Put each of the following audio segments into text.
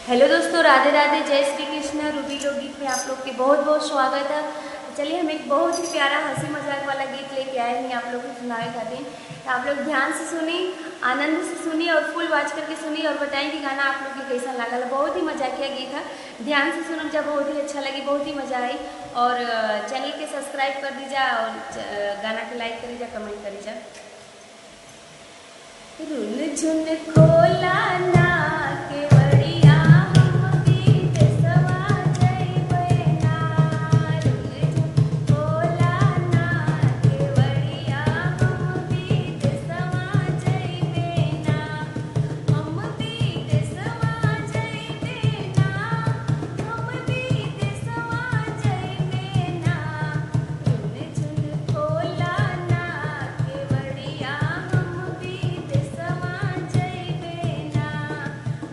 Hello दोस्तों, राधे राधे, जय Shri Krishna. Ruby लोकगीत में आप लोग के बहुत बहुत स्वागत है। तो चलिए हम एक बहुत ही प्यारा हंसी मजाक वाला गीत लेके आए हैं आप लोग को सुनाए खातिर। तो आप लोग ध्यान से सुनी, आनंद से सुनी और फुल वाच करके सुनी और बताएं कि गाना आप लोग के कैसा लगा। बहुत ही मजाकिया गीत है, ध्यान से सुनो, जब बहुत ही अच्छा लगी, बहुत ही मज़ा आई। और चैनल के सब्सक्राइब कर दीजा और गाना के लाइक करीजा, कमेंट करीजा। रुन झुन खोला ना केवड़िया हम गीत सवा जइबे ना। रुन झुन खोला ना केवड़िया हम गीत सवा जइबे ना। हम गीत सवा जइबे ना। हम गीत सवा जइबे ना। रुन झुन खोला ना केवड़िया हम गीत सवा जइबे ना।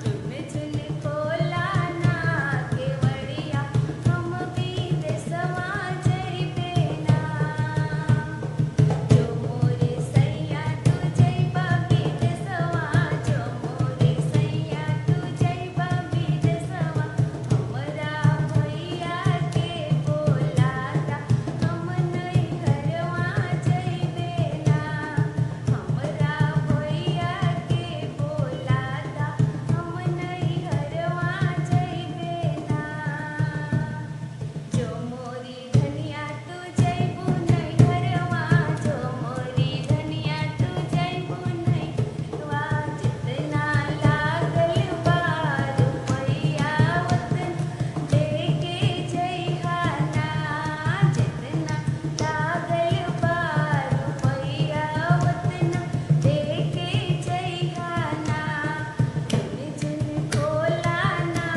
रुन झुन खोला ना केवड़िया हम गीत सवा जइबे ना। जो मोरे सैया तू जइबा गीत सवा, जो मोरे सैया तू जइबा गीत सवा। हमरा भैया के बोलाता हम नैहरवा जइबे ना। हमरा भैया के बोलाता हम नैहरवा जइबे ना। जो मोरी धनिया तू जइबू नैहरवा, जो मोरी धनिया तू जइबू नैहरवा। जितना लागल बा रुपैया ओतना लेके जइहा ना। जितना लागल बा रुपैया ओतना लेके जइहा ना। रुन झुन खोला ना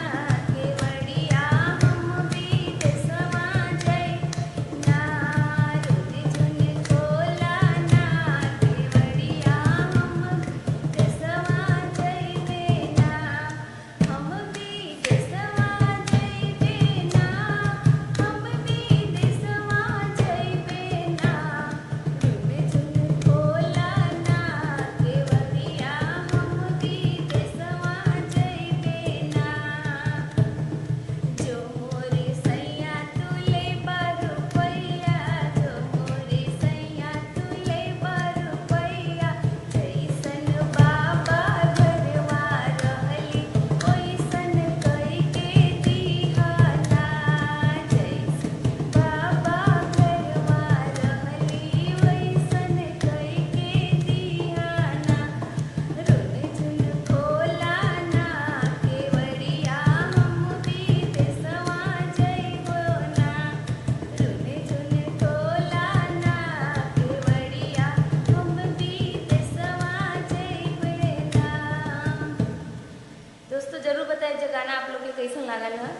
केवड़िया हम गीत सवा जइबे ना। रुन झुन खोला ना केवड़िया हम गीत सवा जइबे ना। हम गीत सवा जइबे ना। हम गीत सवा जइबे ना। रुन झुन खोला ना केवड़िया हम गीत सवा जइबे ना। जो मोरे सैया तू लेबा रुपैया, जो मोरे सैया तू लेबा रुपैया। जैसन बाबा घरवा रहली ओइसन कइके दिहा ना। जैसन बाबा घरवा रहली ओइसन कइके दिहा ना। रुन झुन खोला ना केवड़िया हम गीत सवा जइबो ना। रुन झुन खोला ना केवड़िया हम गीत सवा जइबे ना। दोस्तों जरूर बताइए जो गाना आप लोग के कैसन लागल है।